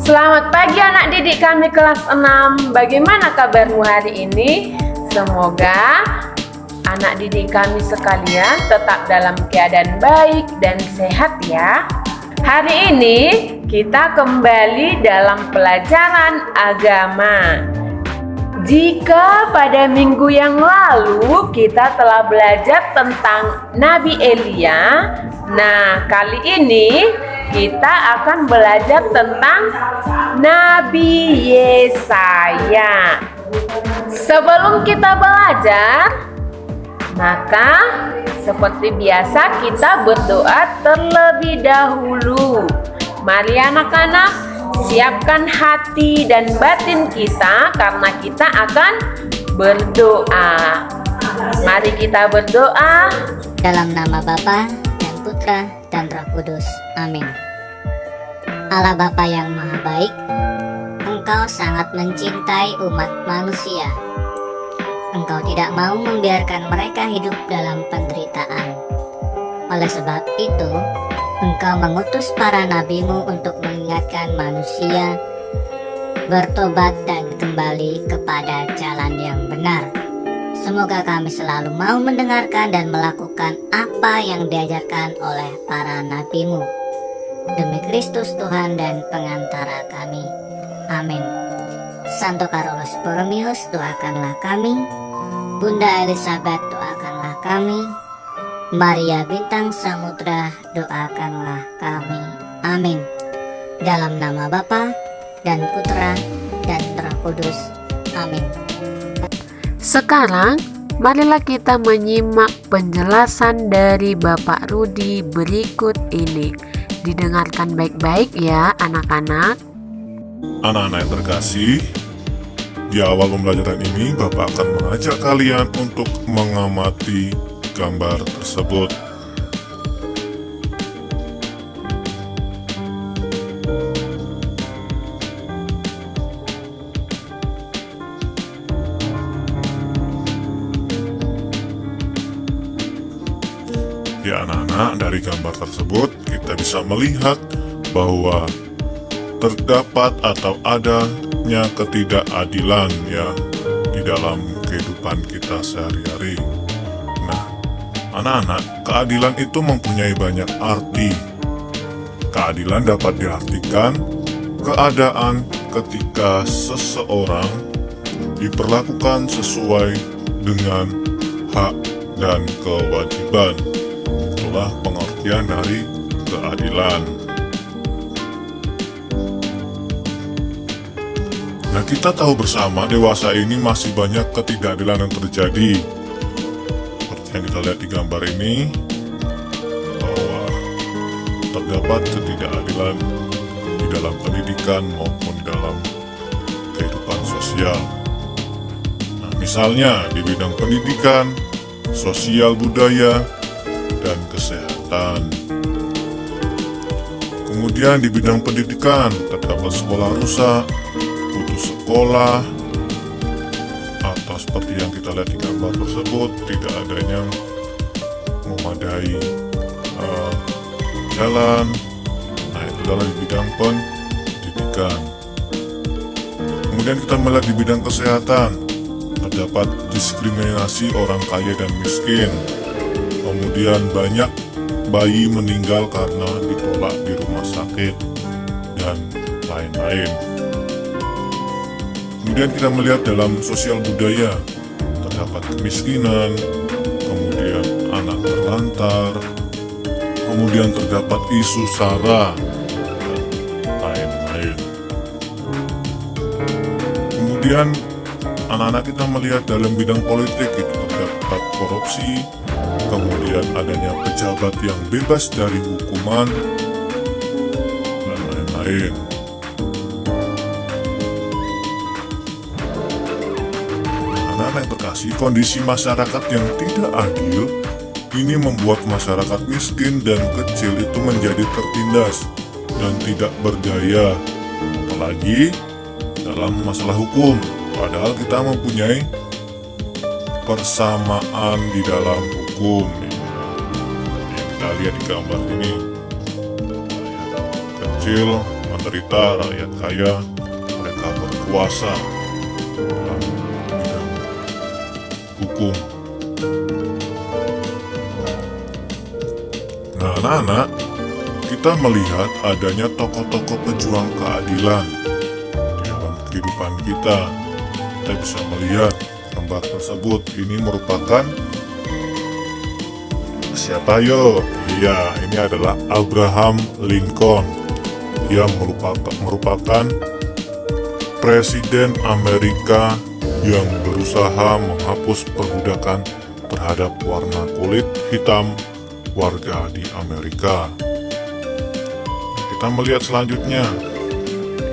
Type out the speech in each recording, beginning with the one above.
Selamat pagi anak didik kami kelas 6. Bagaimana kabarmu hari ini? Semoga anak didik kami sekalian tetap dalam keadaan baik dan sehat ya. Hari ini kita kembali dalam pelajaran agama. Jika pada minggu yang lalu kita telah belajar tentang Nabi Elia, nah kali ini kita akan belajar tentang Nabi Yesaya. Sebelum kita belajar, maka seperti biasa kita berdoa terlebih dahulu. Mari anak-anak, siapkan hati dan batin kita karena kita akan berdoa. Mari kita berdoa. Dalam nama Bapa dan Putra dan Roh Kudus. Amin. Allah Bapa yang Maha Baik, Engkau sangat mencintai umat manusia. Engkau tidak mau membiarkan mereka hidup dalam penderitaan. Oleh sebab itu, Engkau mengutus para nabi-Mu untuk mengingatkan manusia bertobat dan kembali kepada jalan yang benar. Semoga kami selalu mau mendengarkan dan melakukan apa yang diajarkan oleh para nabi-Mu. Demi Kristus Tuhan dan pengantara kami. Amin. Santo Carolus Borromeus, doakanlah kami. Bunda Elizabeth, doakanlah kami. Maria Bintang Samudra, doakanlah kami. Amin. Dalam nama Bapa dan Putra dan Roh Kudus. Amin. Sekarang, marilah kita menyimak penjelasan dari Bapak Rudi berikut ini. Didengarkan baik-baik ya anak-anak. Anak-anak yang terkasih, di awal pembelajaran ini Bapak akan mengajak kalian untuk mengamati gambar tersebut. Ya anak-anak, dari gambar tersebut kita bisa melihat bahwa terdapat atau adanya ketidakadilan ya di dalam kehidupan kita sehari-hari. Nah, anak-anak, keadilan itu mempunyai banyak arti. Keadilan dapat diartikan keadaan ketika seseorang diperlakukan sesuai dengan hak dan kewajiban. Itulah pengertian dari keadilan. Nah, kita tahu bersama dewasa ini masih banyak ketidakadilan yang terjadi. Seperti yang kita lihat di gambar ini, bahwa terdapat ketidakadilan di dalam pendidikan maupun dalam kehidupan sosial. Nah, misalnya di bidang pendidikan, sosial budaya, dan kesehatan. Kemudian di bidang pendidikan terdapat sekolah rusak, putus sekolah, atau seperti yang kita lihat di gambar tersebut, tidak adanya memadai jalan. Nah, itu adalah di bidang pendidikan. Kemudian kita melihat di bidang kesehatan, terdapat diskriminasi orang kaya dan miskin. Kemudian banyak bayi meninggal karena ditolak di rumah sakit, dan lain-lain. Kemudian kita melihat dalam sosial budaya, terdapat kemiskinan, kemudian anak terlantar, kemudian terdapat isu SARA, dan lain-lain. Kemudian anak-anak kita melihat dalam bidang politik itu terdapat korupsi, kemudian adanya pejabat yang bebas dari hukuman, dan lain-lain. Anak-anak yang terkasih, kondisi masyarakat yang tidak adil ini membuat masyarakat miskin dan kecil itu menjadi tertindas dan tidak berdaya, apalagi dalam masalah hukum. Padahal kita mempunyai persamaan di dalam hukum. Yang kita lihat di gambar ini, kecil menderita, rakyat kaya, mereka berkuasa dalam bidang hukum. Nah, anak-anak, kita melihat adanya tokoh-tokoh pejuang keadilan di dalam kehidupan kita. Kita bisa melihat gambar tersebut. Ini merupakan siapa yo? Iya, ini adalah Abraham Lincoln. Dia merupakan Presiden Amerika yang berusaha menghapus perbudakan terhadap warna kulit hitam warga di Amerika. Kita melihat selanjutnya,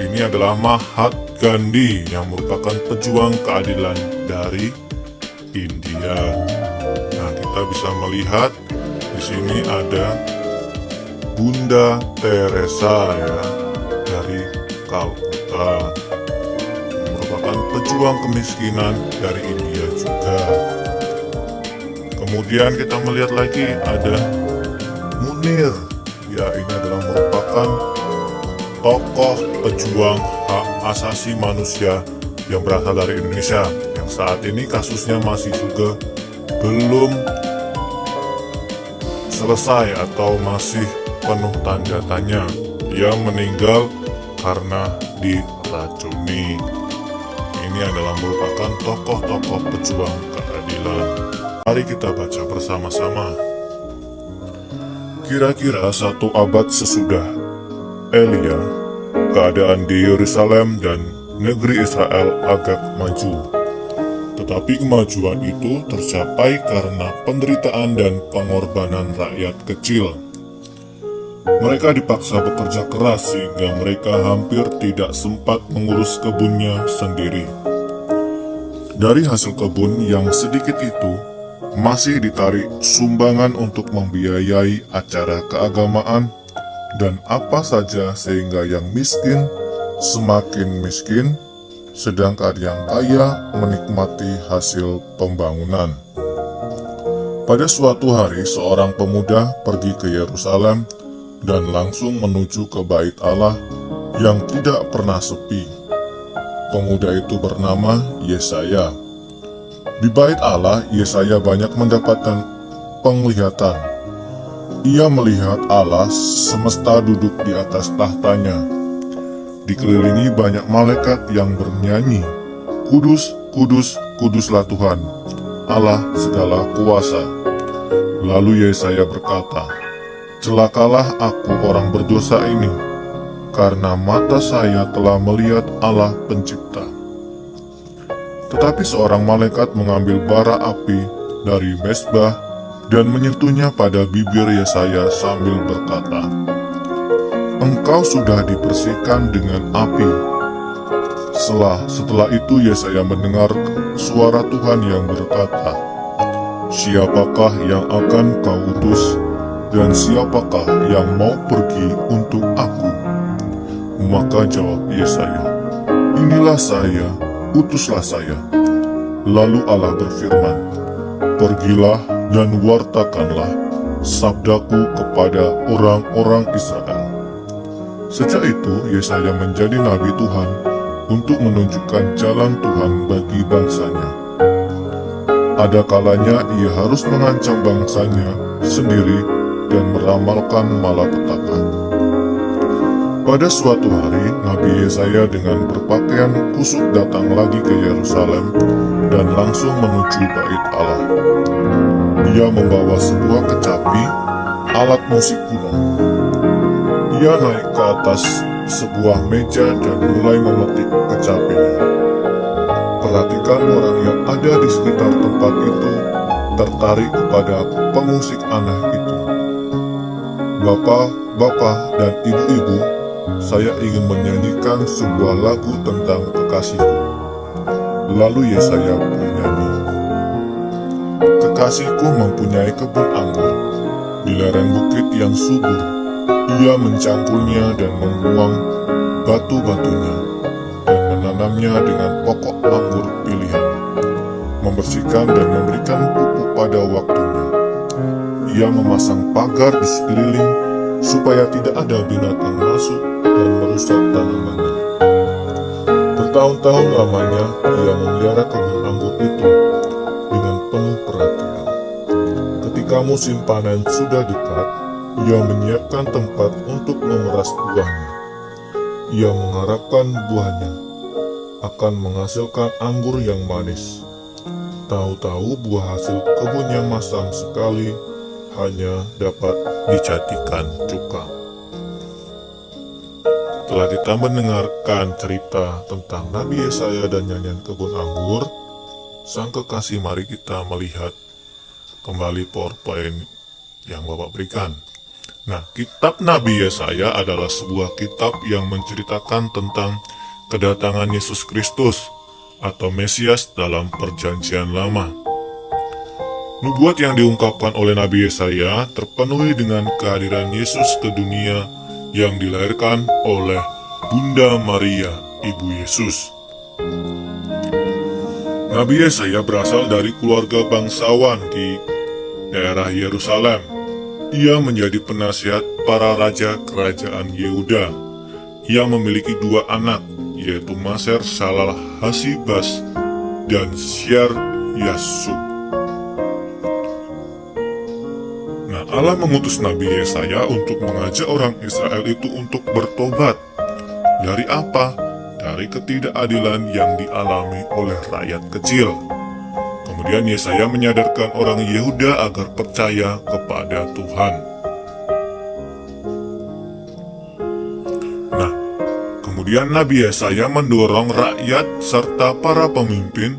ini adalah Mahatma Gandhi yang merupakan pejuang keadilan dari India. Nah, kita bisa melihat di sini ada Bunda Teresa ya, dari Kalkuta, merupakan pejuang kemiskinan dari India juga. Kemudian kita melihat lagi ada Munir. Ya, ini adalah merupakan tokoh pejuang hak asasi manusia yang berasal dari Indonesia, yang saat ini kasusnya masih juga belum selesai atau masih penuh tanda tanya. Dia meninggal karena diracuni. Ini adalah merupakan tokoh-tokoh pejuang keadilan. Mari kita baca bersama-sama. Kira-kira 1 abad sesudah Elia, keadaan di Yerusalem dan negeri Israel agak maju. Tetapi kemajuan itu tercapai karena penderitaan dan pengorbanan rakyat kecil. Mereka dipaksa bekerja keras sehingga mereka hampir tidak sempat mengurus kebunnya sendiri. Dari hasil kebun yang sedikit itu, masih ditarik sumbangan untuk membiayai acara keagamaan dan apa saja, sehingga yang miskin semakin miskin, sedangkan yang kaya menikmati hasil pembangunan. Pada suatu hari, seorang pemuda pergi ke Yerusalem dan langsung menuju ke Bait Allah yang tidak pernah sepi. Pemuda itu bernama Yesaya. Di Bait Allah, Yesaya banyak mendapatkan penglihatan. Ia melihat Allah semesta duduk di atas tahtanya. Dikelilingi banyak malaikat yang bernyanyi, "Kudus, kudus, kuduslah Tuhan, Allah segala kuasa." Lalu Yesaya berkata, "Celakalah aku orang berdosa ini, karena mata saya telah melihat Allah Pencipta." Tetapi seorang malaikat mengambil bara api dari mezbah dan menyentuhnya pada bibir Yesaya sambil berkata, "Engkau sudah dibersihkan dengan api." Setelah itu Yesaya mendengar suara Tuhan yang berkata, "Siapakah yang akan kau utus, dan siapakah yang mau pergi untuk aku?" Maka jawab Yesaya, "Inilah saya, utuslah saya." Lalu Allah berfirman, "Pergilah dan wartakanlah sabdaku kepada orang-orang Israel." Sejak itu Yesaya menjadi nabi Tuhan untuk menunjukkan jalan Tuhan bagi bangsanya. Ada kalanya ia harus mengancam bangsanya sendiri dan meramalkan malapetaka. Pada suatu hari, Nabi Yesaya dengan berpakaian kusut datang lagi ke Yerusalem dan langsung menuju Bait Allah. Ia membawa sebuah kecapi, alat musik kuno. Ia naik ke atas sebuah meja dan mulai memetik kecapinya. Perhatikan, orang yang ada di sekitar tempat itu tertarik kepada pemusik aneh itu. "Bapak-bapak dan ibu-ibu, saya ingin menyanyikan sebuah lagu tentang kekasihku." Lalu Yesaya bernyanyi, "Kekasihku mempunyai kebun anggur di lereng bukit yang subur. Ia mencangkulnya dan membuang batu-batunya dan menanamnya dengan pokok anggur pilihan, membersihkan dan memberikan pupuk pada waktunya. Ia memasang pagar di sekeliling supaya tidak ada binatang masuk dan dan merusak tanamannya. Bertahun-tahun lamanya ia memelihara kebun anggur itu dengan penuh perhatian. Ketika musim panen sudah dekat, ia menyiapkan tempat untuk memeras buahnya. Ia mengharapkan buahnya akan menghasilkan anggur yang manis. Tahu-tahu buah hasil kebunnya masam sekali, hanya dapat dijadikan cuka. Setelah kita mendengarkan cerita tentang Nabi Yesaya dan nyanyian kebun anggur, sang kekasih, mari kita melihat kembali PowerPoint yang Bapak berikan. Nah, kitab Nabi Yesaya adalah sebuah kitab yang menceritakan tentang kedatangan Yesus Kristus atau Mesias dalam Perjanjian Lama. Nubuat yang diungkapkan oleh Nabi Yesaya terpenuhi dengan kehadiran Yesus ke dunia yang dilahirkan oleh Bunda Maria, Ibu Yesus. Nabi Yesaya berasal dari keluarga bangsawan di daerah Yerusalem. Ia menjadi penasihat para raja kerajaan Yehuda. Ia memiliki dua anak, yaitu Maser Shalal Hasibas dan Syer Yasub. Nah, Allah mengutus Nabi Yesaya untuk mengajak orang Israel itu untuk bertobat. Dari apa? Dari ketidakadilan yang dialami oleh rakyat kecil. Kemudian Yesaya menyadarkan orang Yehuda agar percaya kepada Tuhan. Nah, kemudian Nabi Yesaya mendorong rakyat serta para pemimpin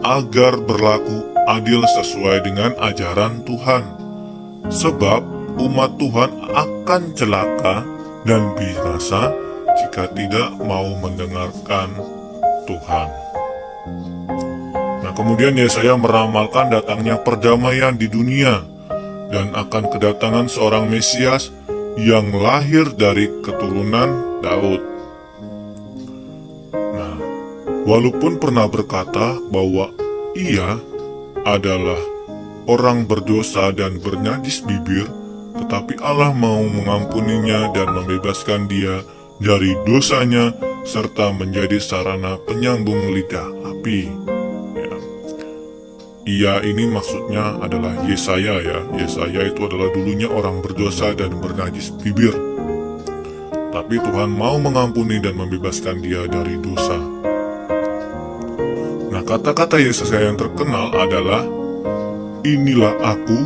agar berlaku adil sesuai dengan ajaran Tuhan. Sebab umat Tuhan akan celaka dan binasa jika tidak mau mendengarkan Tuhan. Nah, kemudian Yesaya meramalkan datangnya perdamaian di dunia dan akan kedatangan seorang Mesias yang lahir dari keturunan Daud. Nah, walaupun pernah berkata bahwa ia adalah orang berdosa dan bernajis bibir, tetapi Allah mau mengampuninya dan membebaskan dia dari dosanya serta menjadi sarana penyambung lidah api. Ya. Ia ini maksudnya adalah Yesaya ya. Yesaya itu adalah dulunya orang berdosa dan bernajis bibir. Tapi Tuhan mau mengampuni dan membebaskan dia dari dosa. Nah, kata-kata Yesaya yang terkenal adalah, "Inilah aku,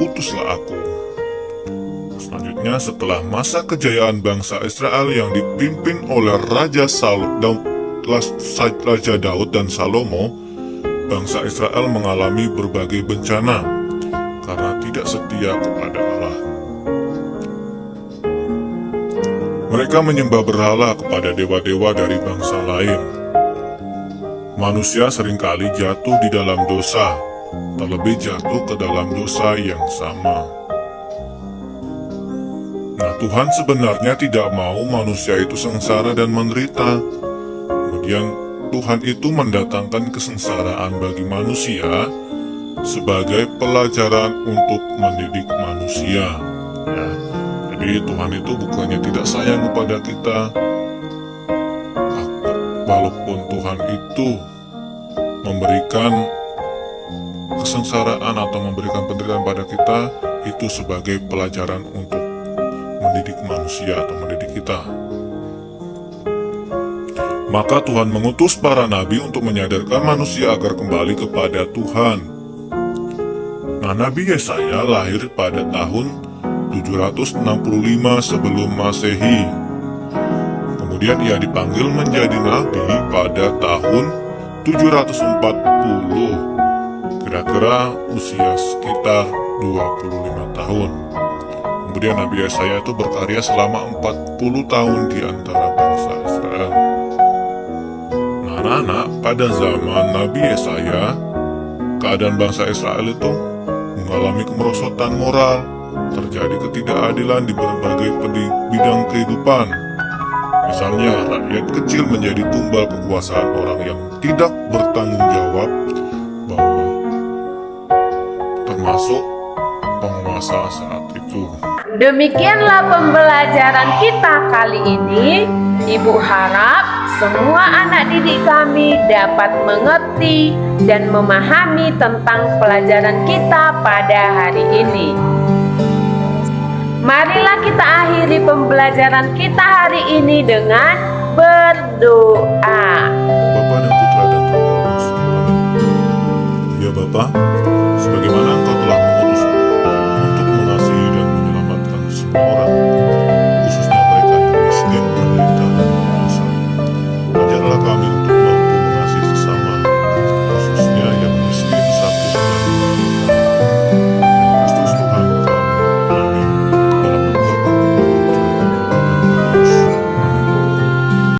utuslah aku." Selanjutnya, setelah masa kejayaan bangsa Israel yang dipimpin oleh Raja Daud dan Salomo, bangsa Israel mengalami berbagai bencana karena tidak setia kepada Allah. Mereka menyembah berhala kepada dewa-dewa dari bangsa lain. Manusia seringkali jatuh di dalam dosa, terlebih jatuh ke dalam dosa yang sama. Nah, Tuhan sebenarnya tidak mau manusia itu sengsara dan menderita. Kemudian Tuhan itu mendatangkan kesengsaraan bagi manusia sebagai pelajaran untuk mendidik manusia. Ya, jadi Tuhan itu bukannya tidak sayang kepada kita, walaupun Tuhan itu memberikan kesengsaraan atau memberikan penderitaan pada kita, itu sebagai pelajaran untuk mendidik manusia atau mendidik kita. Maka Tuhan mengutus para nabi untuk menyadarkan manusia agar kembali kepada Tuhan. Nah, Nabi Yesaya lahir pada tahun 765 sebelum Masehi. Kemudian ia dipanggil menjadi nabi pada tahun 740. Kira-kira usia sekitar 25 tahun. Kemudian Nabi Yesaya itu berkarya selama 40 tahun di antara bangsa Israel. Nah, anak-anak, pada zaman Nabi Yesaya, keadaan bangsa Israel itu mengalami kemerosotan moral, terjadi ketidakadilan di berbagai bidang kehidupan. Misalnya, rakyat kecil menjadi tumbal kekuasaan orang yang tidak bertanggung jawab, bahwa termasuk penguasa masa saat itu. Demikianlah pembelajaran kita kali ini. Ibu harap semua anak didik kami dapat mengerti dan memahami tentang pelajaran kita pada hari ini. Marilah kita akhiri pembelajaran kita hari ini dengan berdoa. Bapa dan Putra dan Roh Kudus. Amin. Ya Bapa, sebagaimana Engkau